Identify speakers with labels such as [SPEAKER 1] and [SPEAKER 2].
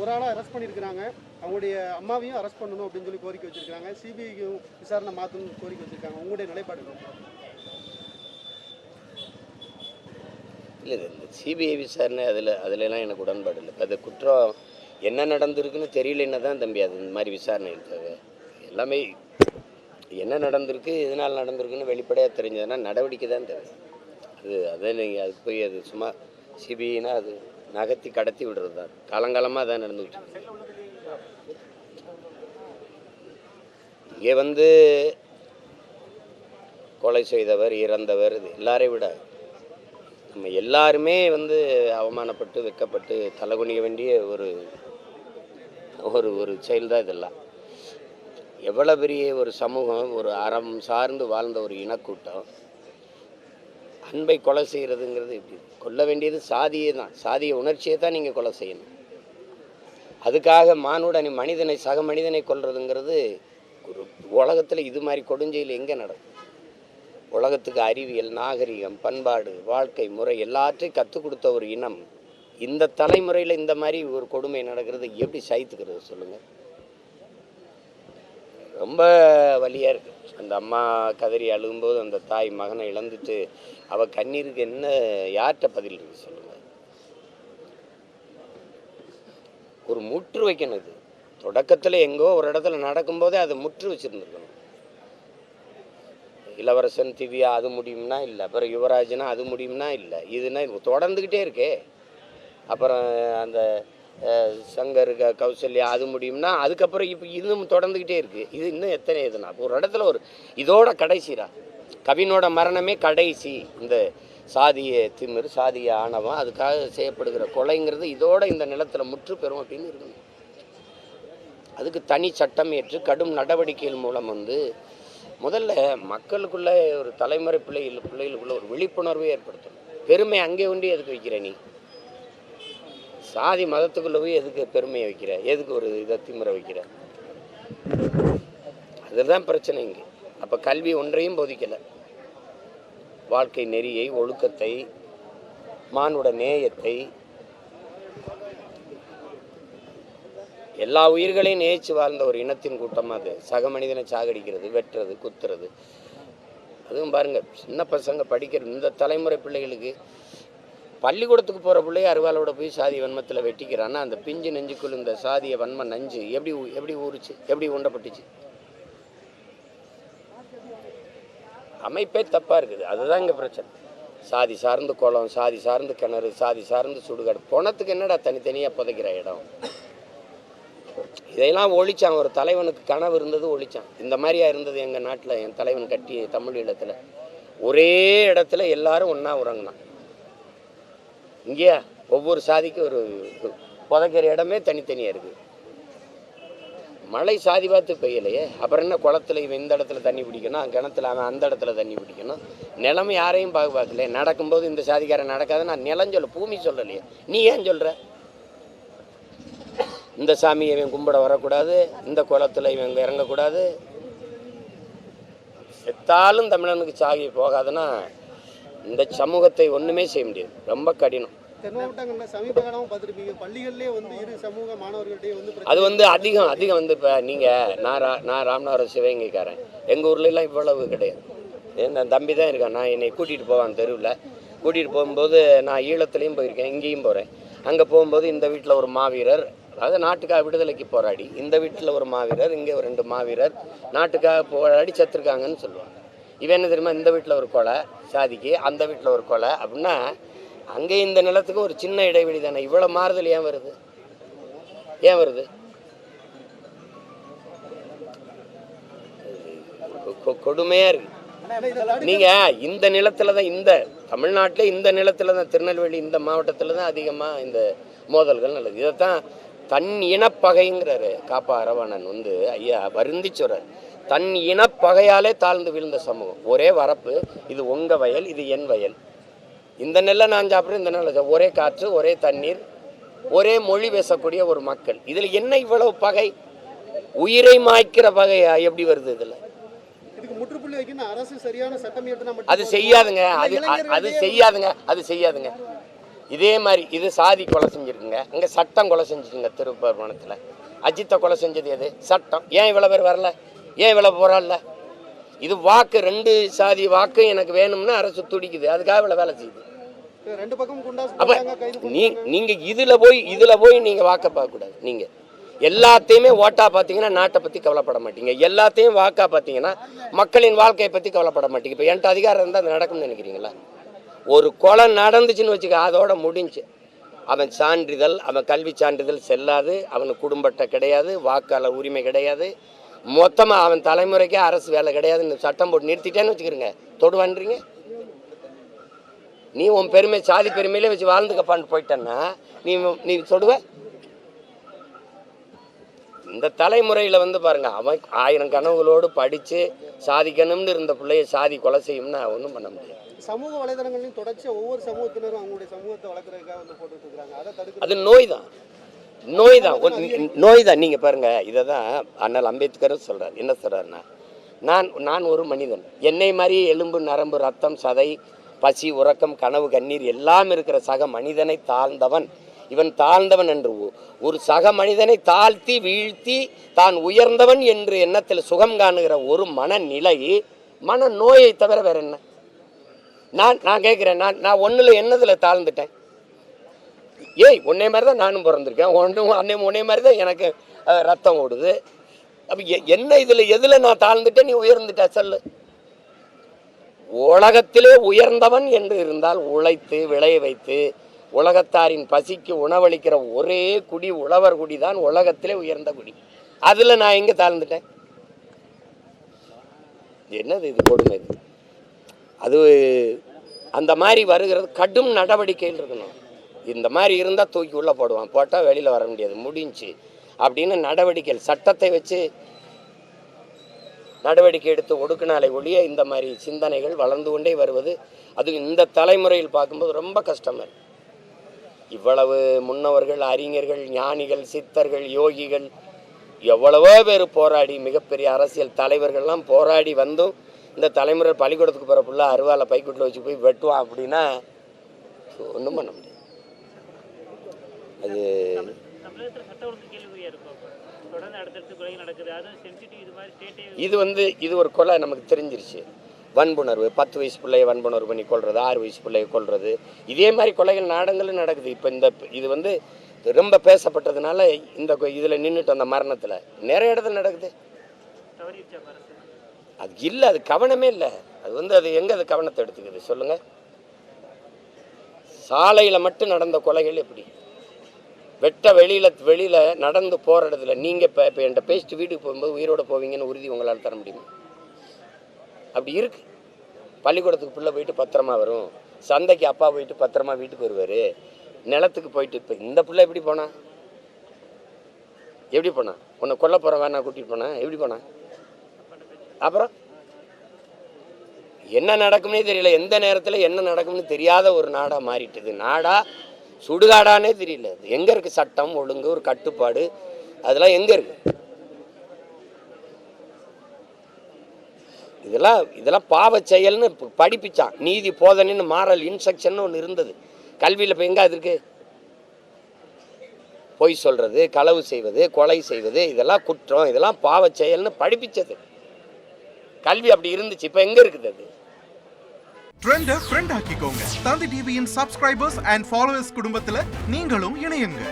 [SPEAKER 1] ஒரு ஆளாக அரெஸ்ட் பண்ணியிருக்கிறாங்க. அவங்களுடைய அம்மாவையும் அரெஸ்ட் பண்ணணும் அப்படின்னு சொல்லி கோரிக்கை வச்சிருக்காங்க. சிபிஐக்கும் விசாரணை மாற்றணும்னு கோரிக்கை வச்சிருக்காங்க. உங்களுடைய நிலைப்பாடு
[SPEAKER 2] இல்லை, இந்த சிபிஐ விசாரணை அதுலலாம் எனக்கு உடன்பாடு இல்லை. அது குற்றம் என்ன நடந்திருக்குன்னு தெரியலன்னா தான் தம்பி அது இந்த மாதிரி விசாரணை தேவை. எல்லாமே என்ன நடந்திருக்கு, எதனால் நடந்திருக்குன்னு வெளிப்படையாக தெரிஞ்சதுன்னா நடவடிக்கை தான் தேவை. அதை நீங்கள் அது போய் அது சும்மா சிபிஐனா அது நகர்த்தி கடத்தி விடுறது தான். காலங்காலமாக தான் நடந்துக்கிட்டு இங்கே கொலை செய்தவர், இறந்தவர், இது எல்லாரையும் விட நம்ம எல்லாருமே அவமானப்பட்டு வெட்கப்பட்டு தலைகுனிய வேண்டிய ஒரு ஒரு ஒரு செயல் தான் இதெல்லாம். எவ்வளோ பெரிய ஒரு சமூகம், ஒரு அறம் சார்ந்து வாழ்ந்த ஒரு இனக்கூட்டம் அன்பை கொலை செய்கிறதுங்கிறது எப்படி? கொல்ல வேண்டியது சாதியே தான். சாதிய உணர்ச்சியை தான் நீங்கள் கொலை செய்யணும். அதுக்காக மனிதனை சக மனிதனை கொல்றதுங்கிறது ஒரு உலகத்தில் இது மாதிரி கொடுஞ்செயல் எங்கே நடக்கும்? உலகத்துக்கு அறிவியல், நாகரிகம், பண்பாடு, வாழ்க்கை முறை எல்லாத்தையும் கற்றுக் கொடுத்த ஒரு இனம் இந்த தலைமுறையில் இந்த மாதிரி ஒரு கொடுமை நடக்கிறது எப்படி சகித்துக்கிறது சொல்லுங்கள்? ரொம்ப வலியாக இருக்குது. அந்த அம்மா கதறி அழுகும்போது அந்த தாய் மகனை இழந்துட்டு அவள் கண்ணீருக்கு என்ன யார்கிட்ட பதில் இருக்குது சொல்லுங்கள்? ஒரு முற்று வைக்கணும். இது தொடக்கத்தில் எங்கோ ஒரு இடத்துல நடக்கும்போதே அதை முற்று வச்சுருந்துருக்கணும். இளவரசன் திவ்யா அது முடியும்னா இல்லை, அப்புறம் யுவராஜனா அது முடியும்னா இல்லை, இதுனா தொடர்ந்துக்கிட்டே இருக்கே. அப்புறம் அந்த சங்கர் கௌசல்யா அது முடியும்னா அதுக்கப்புறம் இப்போ இதுவும் தொடர்ந்துக்கிட்டே இருக்குது. இது இன்னும் எத்தனை இதுனா ஒரு இடத்துல ஒரு இதோட கடைசிரா கவினோட மரணமே கடைசி. இந்த சாதிய திமிர், சாதிய ஆணவம், அதுக்காக செய்யப்படுகிற கொலைங்கிறது இதோட இந்த நிலத்தில் முற்று பெறும் அப்படின்னு இருக்கணும். அதுக்கு தனி சட்டம் ஏற்று கடும் நடவடிக்கைகள் மூலம் முதல்ல மக்களுக்குள்ள ஒரு தலைமுறை பிள்ளைகளுக்குள்ள ஒரு விழிப்புணர்வை ஏற்படுத்தணும். பெருமை அங்கே ஒண்டி எதுக்கு வைக்கிற? நீ சாதி மதத்துக்குள்ள போய் எதுக்கு பெருமையை வைக்கிற? எதுக்கு ஒரு இதை திமிர வைக்கிற? அதுதான் பிரச்சனை இங்கே. அப்போ கல்வி ஒன்றையும் போதிக்கலை. வாழ்க்கை நெறியை, ஒழுக்கத்தை, மானுட நேயத்தை, எல்லா உயிர்களையும் நேய்ச்சி வாழ்ந்த ஒரு இனத்தின் கூட்டமாக அது சக மனிதனை சாகடிக்கிறது, வெட்டுறது, குத்துறது. அதுவும் பாருங்கள், சின்ன பசங்க படிக்கிற இந்த தலைமுறை பிள்ளைகளுக்கு பள்ளிக்கூடத்துக்கு போகிற பிள்ளைய அருவாளோட போய் சாதி வன்மத்தில் வெட்டிக்கிறான்னா அந்த பிஞ்சு நெஞ்சுக்குள் இந்த சாதிய வன்ம நஞ்சு எப்படி ஊறிச்சு, எப்படி உண்டப்பட்டுச்சு? அமைப்பே தப்பாக இருக்குது. அதுதான் இங்கே பிரச்சனை. சாதி சார்ந்து குளம், சாதி சார்ந்து கிணறு, சாதி சார்ந்து சுடுகாடு. பணத்துக்கு என்னடா தனித்தனியாக புதைக்கிற இடம்? இதையெல்லாம் ஒழிச்சான். ஒரு தலைவனுக்கு கனவு இருந்தது, ஒழிச்சான். இந்த மாதிரியா இருந்தது எங்கள் நாட்டில். என் தலைவன் கட்டிய தமிழ் இடத்துல ஒரே இடத்துல எல்லாரும் ஒன்றா உறங்கினான். இங்கேயா ஒவ்வொரு சாதிக்கும் ஒரு புதைக்கிற இடமே தனித்தனியாக இருக்குது. மழை சாதி பார்த்து பெய்யலையே, அப்புறம் என்ன? குளத்துல இவன் இந்த இடத்துல தண்ணி பிடிக்கணும், கிணத்துல அவன் அந்த இடத்துல தண்ணி பிடிக்கணும். நிலம் யாரையும் பார்க்கல. நடக்கும்போது இந்த சாதிக்காரன் நடக்காது நான் நிலம் சொல்ல, பூமி சொல்லலையே. நீ ஏன் சொல்கிற? இந்த சாமியை இவன் கும்பிட வரக்கூடாது, இந்த குளத்தில் இவன் இறங்கக்கூடாது. செத்தாலும் தமிழனுக்கு சாகி போகாதுன்னா இந்த சமூகத்தை ஒன்றுமே செய்ய முடியாது. ரொம்ப கடினம்.
[SPEAKER 1] தென் மாவட்டங்களில் சமீப காலமாக பார்த்துருப்பீங்க, பள்ளிகள்லேயே இரு சமூக மாணவர்கள்டையே
[SPEAKER 2] அது அதிகம் இப்போ நீங்கள் நான் ராமநாதபுரம் சிவகங்கைக்காரன். எங்கள் ஊர்லெலாம் இவ்வளவு கிடையாது. என் தம்பி தான் இருக்கான். நான் என்னை கூட்டிகிட்டு போவான் தெருவில். கூட்டிகிட்டு போகும்போது நான் ஈழத்துலேயும் போயிருக்கேன், இங்கேயும் போகிறேன். அங்கே போகும்போது இந்த வீட்டில் ஒரு மாவீரர், அதாவது நாட்டுக்காக விடுதலைக்கு போராடி, இந்த வீட்டில் ஒரு மாவீரர், இங்கே ஒரு 2 மாவீரர் நாட்டுக்காக போராடி செத்துருக்காங்கன்னு சொல்லுவாங்க. இவன் என்ன தெரியுமா? இந்த வீட்டில் ஒரு கொலை சாதிக்கு, அந்த வீட்டில் ஒரு கொலை அப்படின்னா அங்கே இந்த நிலத்துக்கு ஒரு சின்ன இடைவெளி தானே. இவ்வளோ மாறுதல் ஏன் வருது? கொடுமையாக இருக்குது. நீங்கள் இந்த நிலத்தில் தான், இந்த தமிழ்நாட்டில் இந்த நிலத்தில் தான், திருநெல்வேலி இந்த மாவட்டத்தில் தான் அதிகமாக இந்த மோதல்கள் நல்லது. இதைத்தான் தன் இனப்பகைங்கிறாரு காப்பா அரவாணன் ஐயா வருந்தி சொல்கிறார். தன் இனப்பகையாலே தாழ்ந்து விழுந்த சமூகம். ஒரே வரப்பு, இது உங்கள் வயல், இது என் வயல். இந்த நெல்லை நான் சாப்பிட்றேன், இந்த நெல்லை ஒரே காற்று, ஒரே தண்ணீர், ஒரே மொழி பேசக்கூடிய ஒரு மக்கள். இதில் என்ன இவ்வளவு பகை? உயிரை மாய்க்கிற பகை எப்படி வருது? இதில் அது செய்யாதுங்க. அது செய்யாதுங்க. இதே மாதிரி இது சாதி கொலை செஞ்சுருக்குங்க, அங்கே சட்டம் கொலை செஞ்சுருங்க. திருப்பரங்குன்றத்தில் அஜித்தை கொலை செஞ்சது எது? சட்டம். ஏன் இவ்வளோ பேர் வரல? ஏன் இவ்வளோ போராடல? இது வாக்கு, 2 சாதி வாக்கு எனக்கு வேணும்னு அரசு துடிக்குது, அதுக்காக இவ்வளோ வேலை செய்யுது.
[SPEAKER 1] ரெண்டு பக்கம் குண்டாஸ்
[SPEAKER 2] அப்போ
[SPEAKER 1] போட்டாங்க, கைது பண்ணாங்க.
[SPEAKER 2] நீங்கள் இதில் போய் நீங்கள் வாக்கை பார்க்கக்கூடாது. நீங்கள் எல்லாத்தையுமே ஓட்டாக பார்த்தீங்கன்னா நாட்டை பற்றி கவலைப்பட மாட்டீங்க, எல்லாத்தையும் வாக்காக பார்த்தீங்கன்னா மக்களின் வாழ்க்கையை பற்றி கவலைப்பட மாட்டீங்க. இப்போ என்கிட்ட அதிகாரம் இருந்தால் அது நடக்கும்னு நினைக்கிறீங்களா? ஒரு கொலை நடந்துச்சுன்னு வச்சுக்க, அதோட முடிஞ்சு. அவன் சான்றிதழ், அவன் கல்வி சான்றிதழ் செல்லாது, அவனுக்கு குடும்ப அட்டை கிடையாது, வாக்காளர் உரிமை கிடையாது, மொத்தமாக அவன் தலைமுறைக்கே அரசு வேலை கிடையாதுன்னு சட்டம் போட்டு நிறுத்திட்டேன்னு வச்சுக்கிறீங்க. தொடுவான்றீங்க. நீ உன் பெருமை சாதி பெருமையிலே வச்சு வாழ்ந்துக்கப்பான்னு போயிட்டேன்னா நீ தொடுவ. இந்த தலைமுறையில் வந்து பாருங்க, அவன் 1000 கனவுகளோடு படித்து சாதிக்கணும்னு இருந்த பிள்ளைய சாதி கொலை செய்யும்னா ஒன்றும் பண்ண முடியாது.
[SPEAKER 1] சமூக வலைதளங்களையும் தொடர்ச்சி ஒவ்வொரு சமூகத்தினரும் அவங்களுடைய சமூகத்தை வளர்க்குறதுக்காக வந்து போட்டுட்டு இருக்காங்க. அதை தடுக்க
[SPEAKER 2] அது நோய் தான். நீங்கள் பாருங்கள், இதை தான் அண்ணல் அம்பேத்கரும் சொல்கிறார். என்ன சொல்கிறாருன்னா, நான் ஒரு மனிதன், என்னை மாதிரி எலும்பு நரம்பு ரத்தம் சதை பசி உறக்கம் கனவு கண்ணீர் எல்லாம் இருக்கிற சக மனிதனை தாழ்ந்தவன் இவன் தாழ்ந்தவன் என்று ஒரு சக மனிதனை தாழ்த்தி வீழ்த்தி தான் உயர்ந்தவன் என்று எண்ணத்தில் சுகம் காணுகிற ஒரு மனநிலை மன நோயை தவிர வேற என்ன? நான் கேட்குறேன், நான் ஒன்றில் என்னதில் தாழ்ந்துட்டேன்? உன்னே மாதிரி தான் நானும் பிறந்திருக்கேன், உன்னே மாதிரி தான் எனக்கு ரத்தம் ஓடுது. அப்போ என்ன இதில் எதில் நான் தாழ்ந்துட்டேன், நீ உயர்ந்துட்ட சொல்லு. உலகத்திலே உயர்ந்தவன் என்று இருந்தால் உழைத்து விளைய வைத்து உலகத்தாரின் பசிக்கு உணவளிக்கிற ஒரே குடி உழவர் குடி தான் உலகத்திலே உயர்ந்த குடி. அதில் நான் எங்கே தாழ்ந்துட்டேன்? என்னது இது கொடுமை? இது அது அந்த மாதிரி வருகிறது. கடும் நடவடிக்கையில் இருக்கணும். இந்த மாதிரி இருந்தால் தூக்கி உள்ளே போடுவான், போட்டால் வெளியில் வர முடியாது, முடிஞ்சு அப்படின்னு நடவடிக்கைகள் சட்டத்தை வச்சு நடவடிக்கை எடுத்து ஒடுக்கினாலே ஒழிய இந்த மாதிரி சிந்தனைகள் வளர்ந்து கொண்டே வருவது அது இந்த தலைமுறையில் பார்க்கும்போது ரொம்ப கஷ்டமாக இருக்குது. இவ்வளவு முன்னவர்கள், அறிஞர்கள், ஞானிகள், சித்தர்கள், யோகிகள் எவ்வளவோ பேர் போராடி மிகப்பெரிய அரசியல் தலைவர்கள்லாம் போராடி வந்தும் இந்த தலைமுறை பள்ளிக்கூடத்துக்கு போகிற புள்ள அருவாலை பைக்குட்டில் வச்சு போய் வெட்டுவான் அப்படின்னா ஒன்றும் பண்ண முடியாது. அது இது ஒரு கொலை நமக்கு தெரிஞ்சிருச்சு. வன்புணர்வு, 10 வயசு பிள்ளைய வன்புணர்வு பண்ணி கொள்வது, 6 வயசு பிள்ளைய கொள்வது, இதே மாதிரி கொலைகள் நாடங்களும் நடக்குது. இப்போ இது ரொம்ப பேசப்பட்டதுனால இதில் நின்றுட்டு அந்த மரணத்தில் நிறைய இடத்துல நடக்குது. அது இல்லை, அது கவனமே இல்லை. அது எங்கே அது கவனத்தை எடுத்துக்குது சொல்லுங்கள்? சாலையில் மட்டும் நடந்த கொலைகள் எப்படி? வெட்ட வெளியில் நடந்து போகிற இடத்துல நீங்கள் இப்போ என்கிட்ட பேசிட்டு வீட்டுக்கு போகும்போது உயிரோடு போவீங்கன்னு உறுதி உங்களால் தர முடியுமா? அப்படி இருக்குது. பள்ளிக்கூடத்துக்கு பிள்ளை போயிட்டு பத்திரமா வரும், சந்தைக்கு அப்பா போயிட்டு பத்திரமா வீட்டுக்கு வருவார், நிலத்துக்கு போயிட்டு இப்போ இந்த பிள்ளை எப்படி போனான்? உன்னை கொல்ல போகிறேன் வேணா கூட்டிகிட்டு போனேன், எப்படி போனான்? அப்புறம் என்ன நடக்கும்னே தெரியல, எந்த நேரத்தில் என்ன நடக்கும்னு தெரியாத ஒரு நாடாக மாறிட்டுது. நாடா சுடுகாடானே தெரியல. எங்கே இருக்குது சட்டம் ஒழுங்கு, ஒரு கட்டுப்பாடு, அதெல்லாம் எங்கே இருக்குது? இதெல்லாம் பாவ செயல்னு படிப்பிச்சான். நீதி போதனைன்னு மாரல் இன்ஸ்ட்ரக்ஷன் ஒன்று இருந்தது கல்வியில். இப்போ எங்கே அது இருக்கு? பொய் சொல்கிறது, களவு செய்வது, கொலை செய்வது, இதெல்லாம் குற்றம், இதெல்லாம் பாவ செயல்னு படிப்பிச்சது கல்வி. அப்படி இருந்துச்சு. இப்போ எங்கே இருக்குது அது?
[SPEAKER 3] ட்ரெண்டை ஃப்ரெண்ட் ஆக்கிக்கோங்க. தந்தி டிவியின் சப்ஸ்கிரைபர்ஸ் அண்ட் ஃபாலோவர்ஸ் குடும்பத்தில் நீங்களும் இணையுங்க.